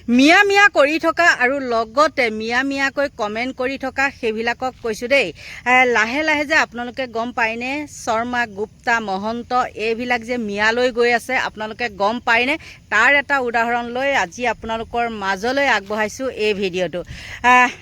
মিয়া মিয়া কৰি থকা আৰু লগতে মিয়া মিয়াকৈ কমেণ্ট কৰি থকা সেইবিলাকক কৈছোঁ দেই। লাহে লাহে যে আপোনালোকে গম পায়নে শৰ্মা গুপ্তা মহন্ত এইবিলাক যে মিয়ালৈ গৈ আছে আপোনালোকে গম পায়নে? তাৰ এটা উদাহৰণ লৈ আজি আপোনালোকৰ মাজলৈ আগবঢ়াইছোঁ এই ভিডিঅ'টো।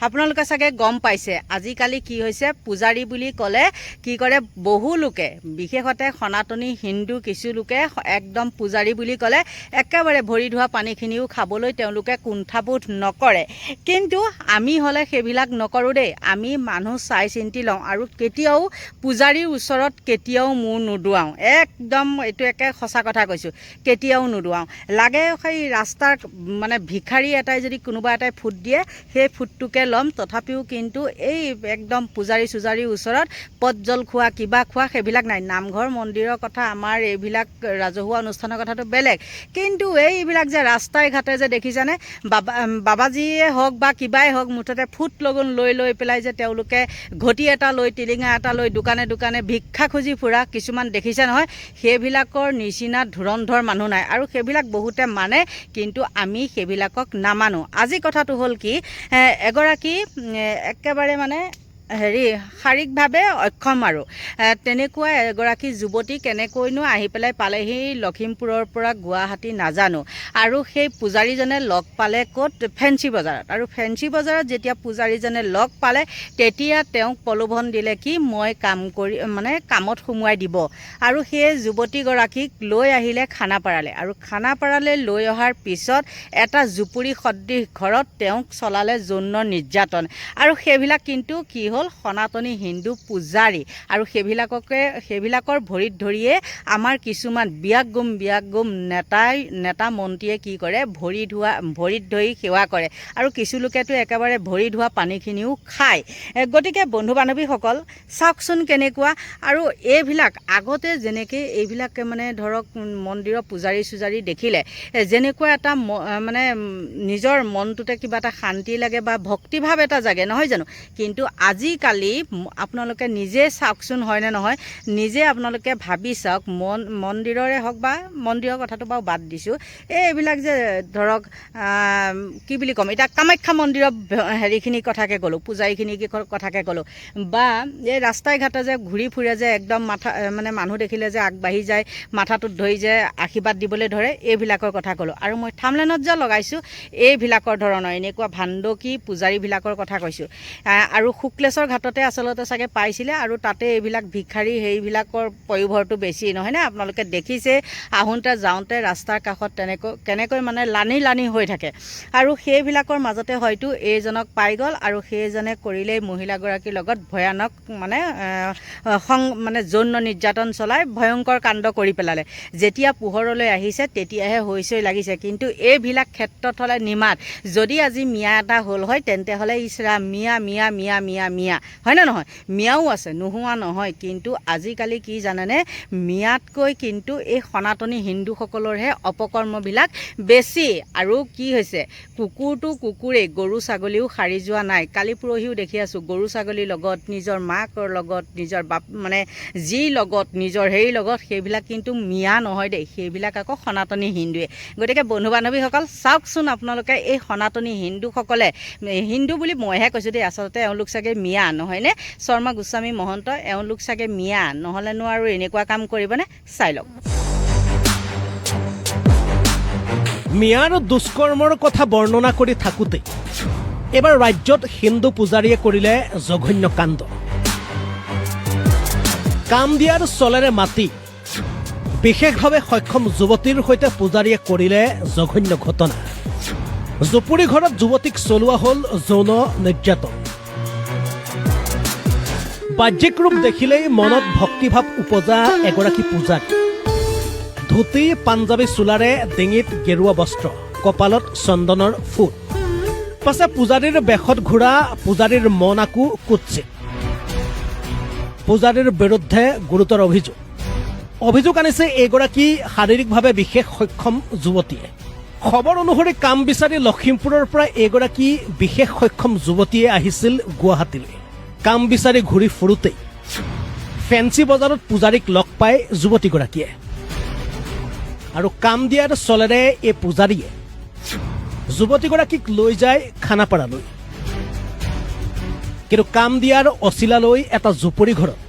আপোনালোকে চাগে গম পাইছে আজিকালি কি হৈছে, পূজাৰী বুলি ক'লে কি কৰে বহু লোকে, বিশেষতে সনাতনী হিন্দু কিছু লোকে একদম পূজাৰী বুলি ক'লে একেবাৰে ভৰি ধোৱা পানীখিনিও খাবলৈ তেওঁলোকে কুণ্ঠাবোধ নকৰে। কিন্তু আমি হ'লে সেইবিলাক নকৰোঁ দেই। আমি মানুহ চাই চিন্তি লওঁ আৰু কেতিয়াও পূজাৰীৰ ওচৰত কেতিয়াও মূৰ নুদুৱাওঁ। একদম এইটো একে সঁচা কথা কৈছোঁ, কেতিয়াও নুদুৱাওঁ। লাগে সেই ৰাস্তাৰ মানে ভিখাৰী এটাই যদি কোনোবা এটাই ফুট দিয়ে সেই ফুটটোকে ল'ম, তথাপিও কিন্তু এই একদম পূজাৰী চুজাৰীৰ ওচৰত পটজল খোৱা কিবা খোৱা সেইবিলাক নাই। নামঘৰ মন্দিৰৰ কথা, আমাৰ এইবিলাক ৰাজহুৱা অনুষ্ঠানৰ কথাটো বেলেগ, কিন্তু এইবিলাক যে ৰাস্তাই ঘাটে যে দেখিছানে বাবাজীয়ে হওক বা কিবাই হওক মুঠতে ফুট লগন লৈ পেলাই যে তেওঁলোকে ঘটি এটা লৈ টিলিঙা এটা লৈ দোকানে দোকানে ভিক্ষা খুজি ফুৰা কিছুমান দেখিছে নহয়। সেইবিলাকৰ নিচিনা ধুৰন্ধৰ মানুহ নাই আৰু সেইবিলাক বহুতে মানে, কিন্তু আমি সেইবিলাকক নামানো। আজি কথাটো হ'ল কি, এগৰাকী একেবাৰে মানে শাৰীৰিকভাৱে অক্ষম আৰু তেনেকুৱা এগৰাকী যুৱতী কেনেকৈনো আহি পেলাই পালেহি লখিমপুৰৰ পৰা গুৱাহাটী নাজানো। আৰু সেই পূজাৰীজনে লগ পালে ক'ত? ফেঞ্চি বজাৰত। আৰু ফেঞ্চি বজাৰত যেতিয়া পূজাৰীজনে লগ পালে তেতিয়া তেওঁক প্ৰলোভন দিলে কি মই কামত সোমোৱাই দিব। আৰু সেই যুৱতীগৰাকীক লৈ আহিলে খানাপাৰালৈ, আৰু খানাপাৰালৈ লৈ অহাৰ পিছত এটা জুপুৰি সদৃশ ঘৰত তেওঁক চলালে যৌন নিৰ্যাতন। আৰু সেইবিলাক কিন্তু কি হ'ল, সনাতনী হিন্দু পূজাৰী। আৰু সেইবিলাকৰ ভৰিত ধৰিয়ে আমাৰ কিছুমান বিয়াগুম নেতা মন্ত্ৰীয়ে কি কৰে, ভৰিত ধৰি সেৱা কৰে। আৰু কিছু লোকেতো একেবাৰে ভৰি ধোৱা পানীখিনিও খায়। গতিকে বন্ধু বান্ধৱীসকল চাওকচোন কেনেকুৱা। আৰু এইবিলাক আগতে যেনেকৈ এইবিলাকে মানে ধৰক মন্দিৰৰ পূজাৰী চুজাৰী দেখিলে যেনেকুৱা এটা মানে নিজৰ মনটোতে কিবা এটা শান্তি লাগে বা ভক্তিভাৱ এটা জাগে, নহয় জানো? কিন্তু আজিকালি আপোনালোকে নিজে চাওকচোন, হয়নে নহয়? নিজে আপোনালোকে ভাবি চাওক, মন্দিৰৰে হওক বা মন্দিৰৰ কথাটো বাৰু বাদ দিছোঁ, এইবিলাক যে ধৰক কি বুলি ক'ম এতিয়া, কামাখ্যা মন্দিৰৰ হেৰিখিনিৰ কথাকে ক'লোঁ, পূজাৰীখিনিৰ কথাকে ক'লোঁ, বা এই ৰাস্তাই ঘাটে যে ঘূৰি ফুৰে যে একদম মানুহ দেখিলে যে আগবাঢ়ি যায়, মাথাটোত ধৰি যে আশীৰ্বাদ দিবলৈ ধৰে, এইবিলাকৰ কথা ক'লোঁ। আৰু মই থামলেনত যে লগাইছোঁ এইবিলাকৰ ধৰণৰ এনেকুৱা ভাণ্ডকী পূজাৰীবিলাকৰ কথা কৈছোঁ। আৰু শুক্লেশ্বৰ ঘাটতে আচলতে চাগে পাইছিলে, আৰু তাতে এইবিলাক ভিক্ষাৰী সেইবিলাকৰ পয়োভৰটো বেছি, নহয়নে? আপোনালোকে দেখিছে আহোঁতে যাওঁতে ৰাস্তাৰ কাষত কেনেকৈ মানে লানি হৈ থাকে। আৰু সেইবিলাকৰ মাজতে হয়তো এইজনক পাই গ'ল, আৰু সেইজনে কৰিলেই মহিলাগৰাকীৰ লগত ভয়ানক মানে যৌন নিৰ্যাতন চলাই ভয়ংকৰ কাণ্ড কৰি পেলালে। যেতিয়া পোহৰলৈ আহিছে তেতিয়াহে হৈচৈ লাগিছে। কিন্তু এইবিলাক ক্ষেত্ৰত হ'লে নিমাত, যদি আজি মিয়া এটা হ'ল হয় তেন্তে হ'লে ইছৰাম মিয়া মিয়া মিয়া মিয়া মিয়া, হয়নে নহয়? মিয়াও আছে, নোহোৱা নহয়। কিন্তু আজিকালি কি জানেনে, মিয়াতকৈ কিন্তু এই সনাতনী হিন্দুসকলৰহে অপকৰ্মবিলাক বেছি। আৰু কি হৈছে, কুকুৰটো কুকুৰেই, গৰু ছাগলীও সাৰি যোৱা নাই। কালি পৰহিও দেখি আছোঁ গৰু ছাগলীৰ লগত, নিজৰ মাকৰ লগত, নিজৰ জীৰ লগত, নিজৰ হেৰিৰ লগত, সেইবিলাক কিন্তু মিয়া নহয় দেই, সেইবিলাক আকৌ সনাতনী হিন্দুৱে। গতিকে বন্ধু বান্ধৱীসকল চাওকচোন আপোনালোকে, এই সনাতনী হিন্দুসকলে, হিন্দু বুলি মইহে কৈছোঁ দেই, আচলতে এওঁলোক চাগে মিয়া, নহয়নে? শৰ্মা গোস্বামী মহন্ত এওঁলোক চাগে মিয়া, নহ'লেনো আৰু এনেকুৱা কাম কৰিবনে? চাই লওক। মিয়াৰ দুষ্কৰ্মৰ কথা বৰ্ণনা কৰি থাকোঁতে এইবাৰ ৰাজ্যত হিন্দু পূজাৰীয়ে কৰিলে জঘন্য কাণ্ড। কাম দিয়াৰ চলেৰে মাতি বিশেষভাৱে সক্ষম যুৱতীৰ সৈতে পূজাৰীয়ে কৰিলে জঘন্য ঘটনা। জুপুৰি ঘৰত যুৱতীক চলোৱা হ'ল যৌন নিৰ্যাতন। বাহ্যিক ৰূপ দেখিলেই মনত ভক্তিভাৱ উপজা এগৰাকী পূজাৰী। ধুতি পাঞ্জাবী চোলাৰে, ডিঙিত গেৰুৱা বস্ত্ৰ, কপালত চন্দনৰ ফুট। পাছে পূজাৰীৰ বেশত ঘূৰা পূজাৰীৰ মন আকো কুৎসিত। পূজাৰীৰ বিৰুদ্ধে গুৰুতৰ অভিযোগ আনিছে এইগৰাকী শাৰীৰিকভাৱে বিশেষ সক্ষম যুৱতীয়ে। খবৰ অনুসৰি কাম বিচাৰি লখিমপুৰৰ পৰা এইগৰাকী বিশেষ সক্ষম যুৱতীয়ে আহিছিল গুৱাহাটীলৈ। কাম বিচাৰি ঘূৰি ফুৰোতেই ফেঞ্চি বজাৰত পূজাৰীক লগ পায় যুৱতীগৰাকীয়ে। আৰু কাম দিয়াৰ চলেৰে এই পূজাৰীয়ে যুৱতীগৰাকীক লৈ যায় খানাপাৰালৈ, কিন্তু কাম দিয়াৰ অচিলালৈ এটা জুপুৰি ঘৰত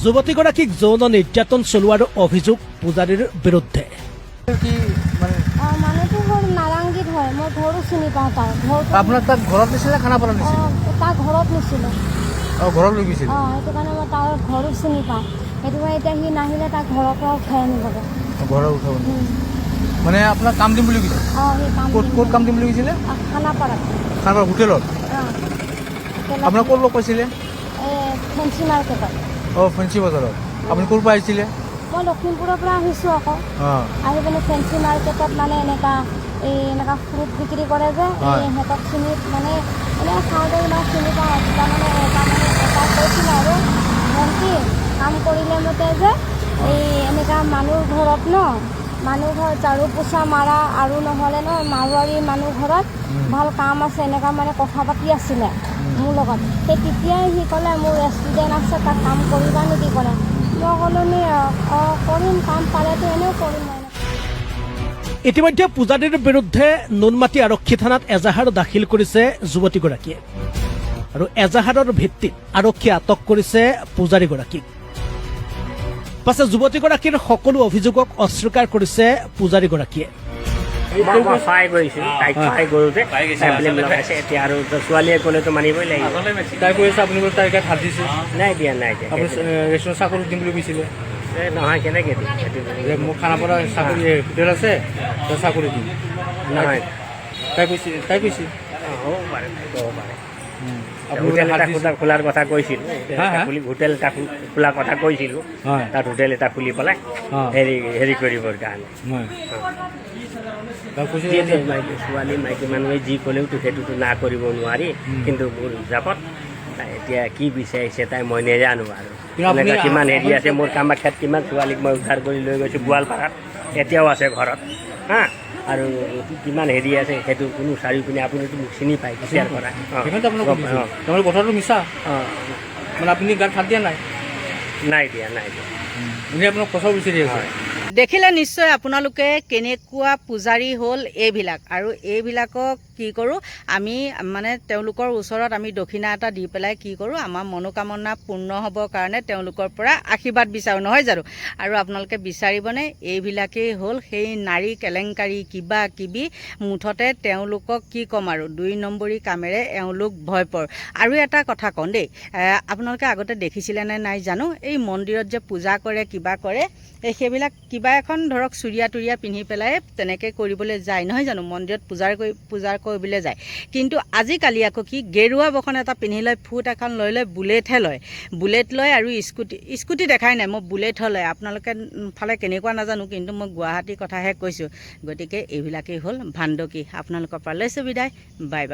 যুৱতীগৰাকীক যৌন নিৰ্যাতন চলোৱাৰ অভিযোগ পূজাৰীৰ বিৰুদ্ধে। মানুহটো হ'ল নাৰাংগীত হয়, মই ঘৰো চিনি পাওঁ তাৰ ঘৰ। আপোনাক তাক ঘৰত নিছিলে খানাপাৰা নিছিলে? তাৰ ঘৰত নিছিলে। ঘৰত লৈ গৈছিল? সেইটো কাৰণে মই তাৰ ঘৰো চিনি পাওঁ। সেইটো কাৰণে এতিয়া সি নাহিলে তাৰ ঘৰৰ পৰা উঠাই আনিবগৈ। ঘৰত উঠাব মানে আপোনাক কাম দিম বুলি কৈছে? সেই কাম ক'ত কাম দিম বুলি কৈছিলে? খানাপাৰাত। খানাপাৰা হোটেলত? আপোনাক ক'ত লগ পাইছিলে? ফেঞ্চি মাৰ্কেটত। ফেঞ্চি বজাৰত। আপুনি ক'ৰ পৰা আহিছিলে? মই লখিমপুৰৰ পৰা আহিছোঁ আকৌ। আহি পিনে ফেঞ্চি মাৰ্কেটত মানে এনেকুৱা ফ্ৰুট বিক্ৰী কৰে যে, সিহঁতক চিনি মানে চাওঁতে ইমান চিনি পাওঁ। তেতিয়া এটা কৈছিলে আৰু ভণ্টি কাম কৰিলে মতে যে এনেকুৱা মানুহ ঘৰত মানুহ ঘৰত ঝাৰু পোছা মাৰা আৰু নহ'লে মাৰোৱাৰী মানুহ ঘৰত ভাল কাম আছে, এনেকুৱা মানে কথা পাতি আছিলে মোৰ লগত। সেই তেতিয়াই সি ক'লে মোৰ ৰেষ্টুৰেণ্ট আছে, তাত কাম কৰিবা নেকি ক'লে। মই ক'লো কৰিম, কাম পালেতো এনেও কৰিম। ইতিমধ্যে পূজাৰীৰ বিৰুদ্ধে নুনমাটি আৰক্ষী থানাত এজাহাৰ দাখিল কৰিছে যুৱতীগৰাকীয়ে, আৰু এজাহাৰৰ ভিত্তিত আৰক্ষীয়ে আটক কৰিছে পূজাৰীগৰাকীক। পাছে যুৱতীগৰাকীৰ সকলো অভিযোগক অস্বীকাৰ কৰিছে পূজাৰীগৰাকীয়ে। সহায় কৰিছোঁ, তাইক সহায় কৰোঁতে ব্লেম লগাইছে। এতিয়া আৰু ছোৱালীয়ে ক'লেতো মানিবই লাগিব। তাই কৈ আছে আপুনি তাইৰ গাত হাত দিছে? নাই দিয়া নাই দিয়া। আপুনি ৰেষ্টুৰেণ্ট চাকৰি দিম বুলি কৈছিলে? নহয়, কেনেকৈ দিম? যে মোৰ খানাপাৰা চাকৰি হোটেল আছে, তই চাকৰি দিম। নহয়, তাই কৈছে? হ'ব পাৰে, ক'ব পাৰে। আপুনি হোটেল হাত এটা দিছে? খোলাৰ কথা কৈছিলোঁ, হোটেল এটা খোলাৰ কথা কৈছিলোঁ। হয়। তাত হোটেল এটা খুলি পেলাই হেৰি কৰিবৰ কাৰণে। ছোৱালী মাইকী মানুহে যি ক'লেওতো সেইটোতো না কৰিব নোৱাৰি, কিন্তু মোৰ হিচাপত এতিয়া কি বিচাৰিছে তাই মই নাজানো। আৰু এনেকুৱা কিমান হেৰি আছে, মোৰ কামাখ্যাত কিমান ছোৱালীক মই উদ্ধাৰ কৰি লৈ গৈছোঁ, গোৱালপাৰাত এতিয়াও আছে ঘৰত। আৰু কিমান হেৰি আছে সেইটো কোনো চাৰিওপিনে আপুনিতো মোক চিনি পায় কেতিয়াৰ পৰা। তাৰমানে কথাটো মিছা? মানে আপুনি গাত হাত দিয়া নাই? নাই দিয়া, নাই দিয়া। এনেই আপোনাক ফচাব বিচাৰি আছে? দেখিলে নিশ্চয় আপোনালোকে কেনেকুৱা পূজাৰী হ'ল এইবিলাক। আৰু এইবিলাকক কি কৰোঁ আমি, মানে তেওঁলোকৰ ওচৰত আমি দক্ষিণা এটা দি পেলাই কি কৰোঁ, আমাৰ মনোকামনা পূৰ্ণ হ'বৰ কাৰণে তেওঁলোকৰ পৰা আশীৰ্বাদ বিচাৰোঁ, নহয় জানো? আৰু আপোনালোকে বিচাৰিবনে? এইবিলাকেই হ'ল সেই নাৰী কেলেংকাৰী কিবা কিবি। মুঠতে তেওঁলোকক কি ক'ম আৰু, 2 নম্বৰী কামেৰে এওঁলোক ভয় পৰ। আৰু এটা কথা কওঁ দেই, আপোনালোকে আগতে দেখিছিলে নে নাই জানো, এই মন্দিৰত যে পূজা কৰে কিবা কৰে, সেইবিলাক কিবা এখন ধৰক চুৰিয়া তুৰিয়া পিন্ধি পেলাই তেনেকৈ কৰিবলৈ যায়, নহয় জানো? মন্দিৰত পূজা কৰিবলৈ যায়। কিন্তু আজিকালি আকৌ কি, গেৰুৱা বসন এটা পিন্ধি লয়, ফুট এখন লৈ বুলেটহে লয়। বুলেট লয় আৰু স্কুটি দেখাই নাই, মই বুলেটহে লয়। আপোনালোকে ফালে কেনেকুৱা নাজানো, কিন্তু মই গুৱাহাটীৰ কথাহে কৈছোঁ। গতিকে এইবিলাকেই হ'ল ভাণ্ডকী। আপোনালোকৰ পৰা লৈছোঁ বিদায়, বাই বাই।